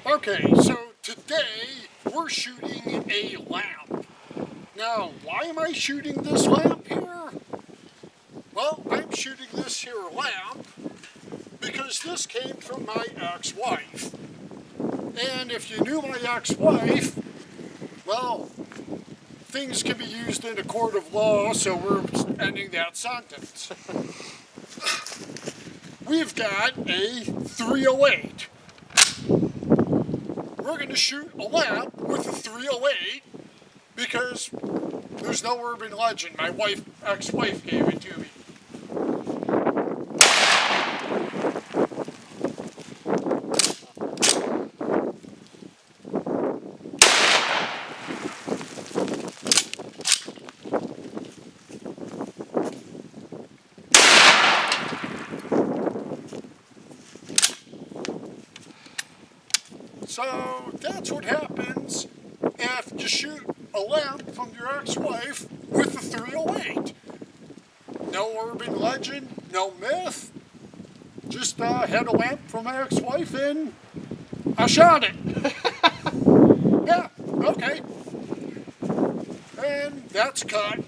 Okay, so today we're shooting a lamp. Now, why am I shooting this lamp here? Well, I'm shooting this here lamp because this came from my ex-wife. And if you knew my ex-wife, well, things can be used in a court of law, so we're ending that sentence. We've got a 308. We're going to shoot a lamp with a 308 because there's no urban legend. My ex-wife gave it to me. So that's what happens if you shoot a lamp from your ex-wife with a 308. No urban legend, no myth. Just had a lamp from my ex-wife and I shot it. Yeah, okay. And that's cut.